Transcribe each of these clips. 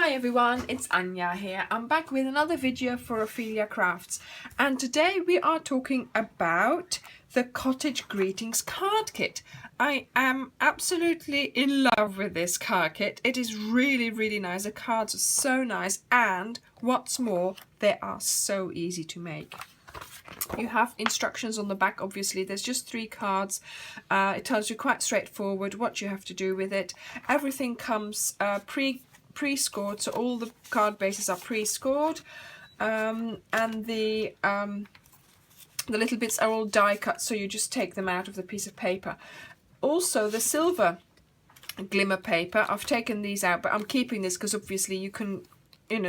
Hi everyone, it's Anja here. I'm back with another video for Ophelia Crafts, and today we are talking about the Cottage Greetings card kit. I am absolutely in love with this card kit. It is really nice. The cards are so nice, and what's more, they are so easy to make. You have instructions on the back. Obviously there's just 3 cards. It tells you quite straightforward what you have to do with it. Everything comes pre-scored, so all the card bases are pre-scored, and the little bits are all die cut, so you just take them out of the piece of paper. Also the silver glimmer paper, I've taken these out, but I'm keeping this because obviously you can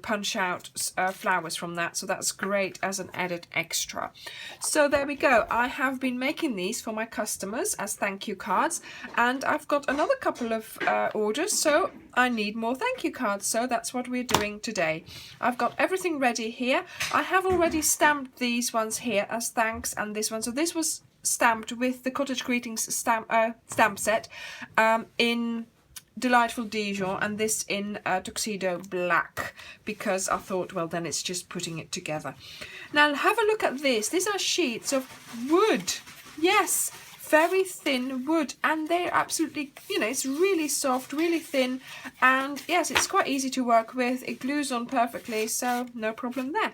punch out flowers from that, so that's great as an added extra. So there we go. I have been making these for my customers as thank you cards, and I've got another couple of orders, so I need more thank you cards, so that's what we're doing today. I've got everything ready here. I have already stamped these ones here as thanks, and this one, so this was stamped with the Cottage Greetings stamp set in Delightful Dijon, and this in Tuxedo Black, because I thought, well, then it's just putting it together. Now have a look at this. These are sheets of wood. Yes, very thin wood, and they're absolutely, it's really soft, really thin, and yes, it's quite easy to work with. It glues on perfectly, so no problem there.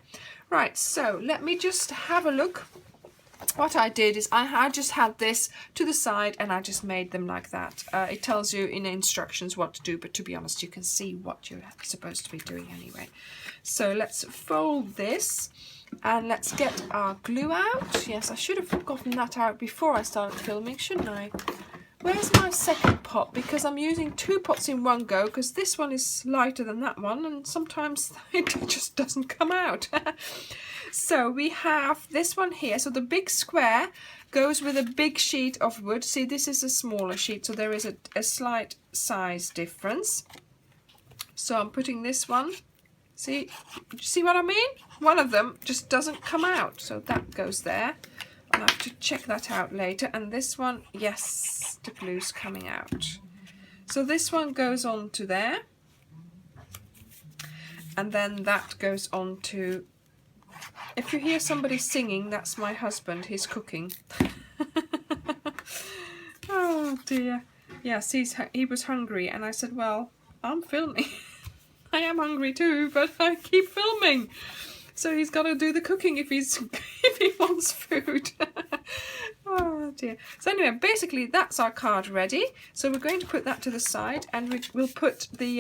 Right, so let me just have a look. What I did is I just had this to the side and I just made them like that. It tells you in the instructions what to do, but to be honest, you can see what you're supposed to be doing anyway. So let's fold this and let's get our glue out. Yes, I should have gotten that out before I started filming, shouldn't I? Where's my second pot? Because I'm using 2 pots in one go, because this one is lighter than that one, and sometimes it just doesn't come out. So we have this one here. So the big square goes with a big sheet of wood. See, this is a smaller sheet, so there is a slight size difference. So I'm putting this one. See what I mean? One of them just doesn't come out, so that goes there. I'll have to check that out later. And this one, yes, the glue's coming out. So this one goes on to there, and then that goes on to. If you hear somebody singing, that's my husband. He's cooking. Oh dear. Yes, he was hungry, and I said, well, I'm filming. I am hungry too, but I keep filming. So he's got to do the cooking if he wants food. Oh dear. So anyway, basically that's our card ready. So we're going to put that to the side, and we'll put the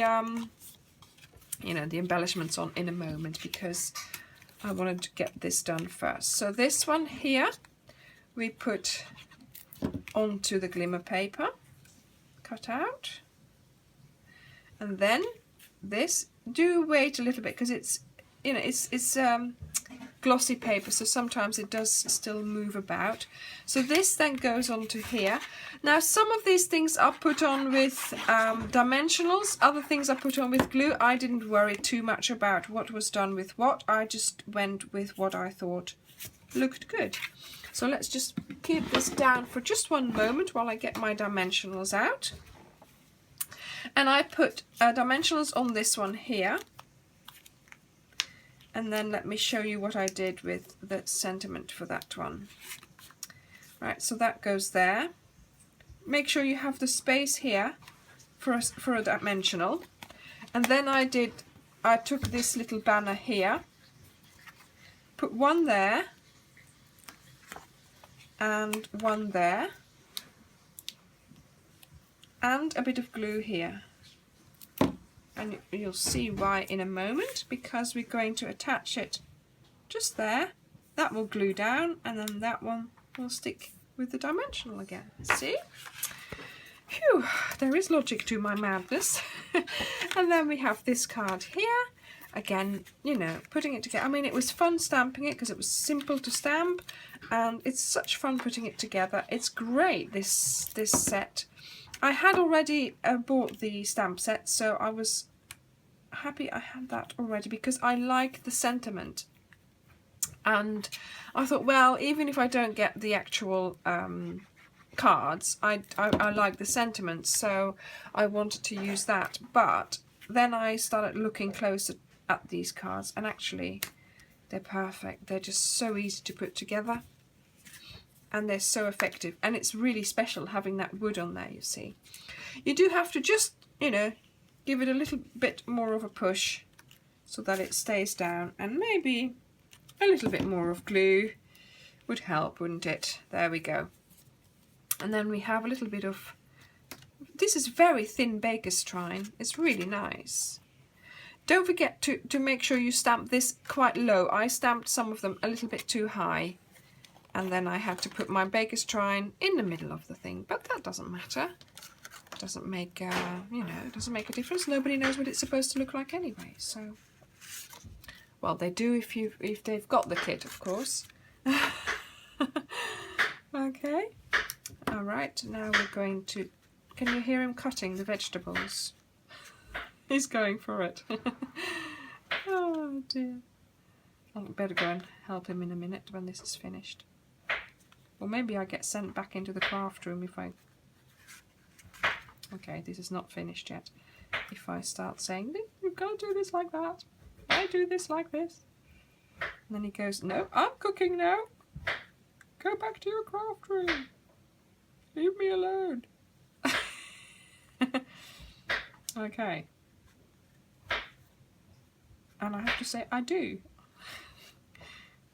the embellishments on in a moment, because I wanted to get this done first. So this one here we put onto the glimmer paper, cut out, and then this, do wait a little bit, because it's it's glossy paper, so sometimes it does still move about. So this then goes onto here. Now some of these things are put on with dimensionals, other things are put on with glue. I didn't worry too much about what was done with what. I just went with what I thought looked good. So let's just keep this down for just one moment while I get my dimensionals out. And I put dimensionals on this one here. And then let me show you what I did with the sentiment for that one. Right, so that goes there. Make sure you have the space here for a dimensional. And then I took this little banner here, put one there, and one there, and a bit of glue here. And you'll see why in a moment, because we're going to attach it just there. That will glue down, and then that one will stick with the dimensional again. See? Phew, there is logic to my madness. And then we have this card here. Again, putting it together. I mean, it was fun stamping it because it was simple to stamp, and it's such fun putting it together. It's great, this set. I had already bought the stamp set, so I was happy I had that already, because I like the sentiment. And I thought, well, even if I don't get the actual cards, I like the sentiment, so I wanted to use that. But then I started looking closer at these cards, and actually they're perfect. They're just so easy to put together, and they're so effective, and it's really special having that wood on there, you see. You do have to just, you know, give it a little bit more of a push so that it stays down, and maybe a little bit more of glue would help, wouldn't it? There we go. And then we have a little bit of, this is very thin baker's twine. It's really nice. Don't forget to make sure you stamp this quite low. I stamped some of them a little bit too high, and then I had to put my baker's twine in the middle of the thing, but that doesn't matter. It doesn't make, you know, it doesn't make a difference. Nobody knows what it's supposed to look like anyway, so. Well, they do if they've got the kit, of course. Okay. All right, now we're going to, can you hear him cutting the vegetables? He's going for it. Oh dear. I better go and help him in a minute when this is finished. Or maybe I get sent back into the craft room if I... Okay, this is not finished yet. If I start saying, you've got to do this like that. I do this like this. And then he goes, no, I'm cooking now. Go back to your craft room. Leave me alone. Okay. And I have to say, I do.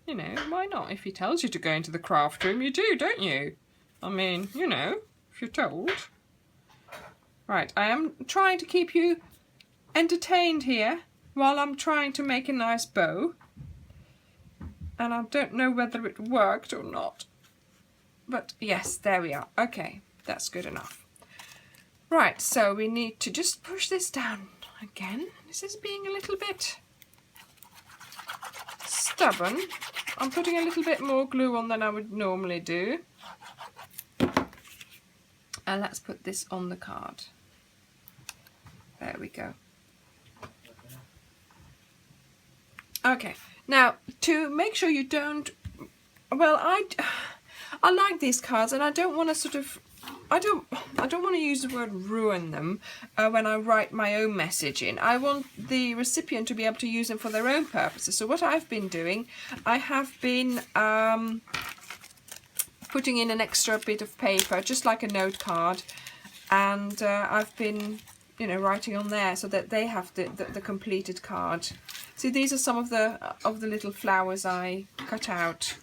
You know, why not? If he tells you to go into the craft room, you do, don't you? I mean, you know, if you're told. Right, I am trying to keep you entertained here while I'm trying to make a nice bow. And I don't know whether it worked or not. But yes, there we are. Okay, that's good enough. Right, so we need to just push this down again. This is being a little bit stubborn. I'm putting a little bit more glue on than I would normally do. And let's put this on the card. There we go. Okay, now to make sure you don't, well, I like these cards, and I don't want to sort of, I don't want to use the word ruin them when I write my own message in. I want the recipient to be able to use them for their own purposes. So what I've been doing, I have been putting in an extra bit of paper, just like a note card, and I've been, you know, writing on there so that they have the completed card. See, these are some of the little flowers I cut out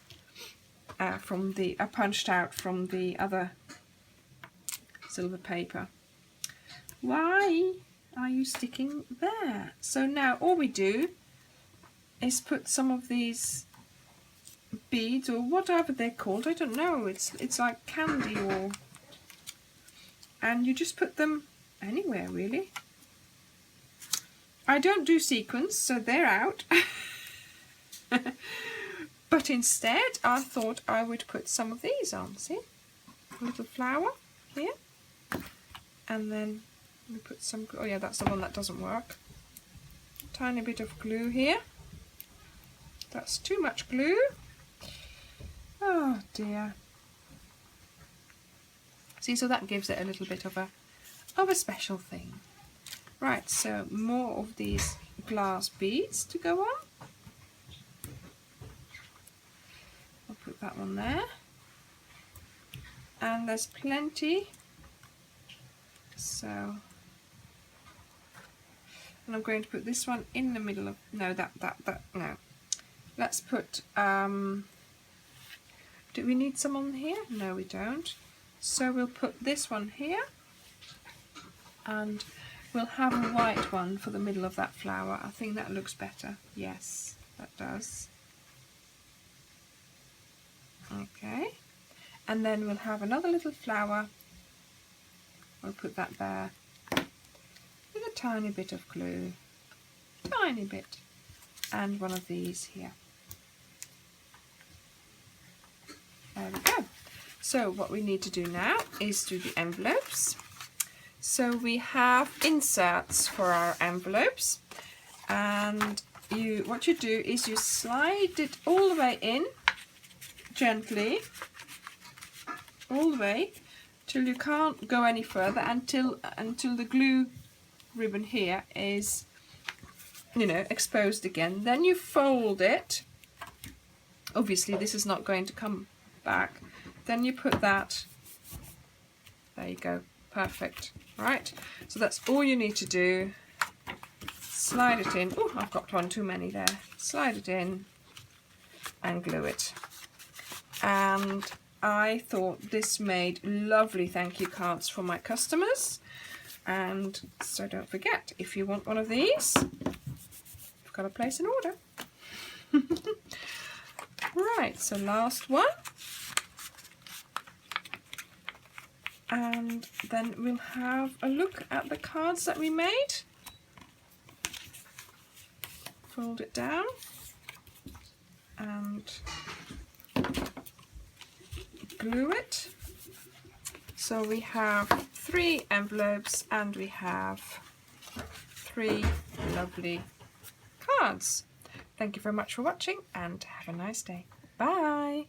from the, punched out from the other silver paper. Why are you sticking there? So now all we do is put some of these beads, or whatever they're called, I don't know, it's like candy, or, and you just put them anywhere really. I don't do sequins, so they're out. But instead I thought I would put some of these on. See, a little flower here, and then we put some, oh yeah, that's the one that doesn't work. Tiny bit of glue here. That's too much glue. Oh dear. See, so that gives it a little bit of a special thing. Right, so more of these glass beads to go on. I'll put that one there. And there's plenty. So, and I'm going to put this one in the middle of, no, no. Let's put, do we need some on here? No, we don't. So we'll put this one here, and we'll have a white one for the middle of that flower. I think that looks better. Yes, that does. Okay. And then we'll have another little flower. We'll put that there with a tiny bit of glue. Tiny bit. And one of these here. There we go. So what we need to do now is do the envelopes. So we have inserts for our envelopes, and what you do is you slide it all the way in, gently, all the way, till you can't go any further, until the glue ribbon here is, you know, exposed again. Then you fold it. Obviously this is not going to come back. Then you put that, there you go, perfect. Right, so that's all you need to do. Slide it in. Oh, I've got one too many there. Slide it in and glue it. And I thought this made lovely thank you cards for my customers. And so don't forget, if you want one of these, you've got to place an order. Right, so last one. And then we'll have a look at the cards that we made. Fold it down and glue it. So we have 3 envelopes and we have 3 lovely cards. Thank you very much for watching and have a nice day. Bye!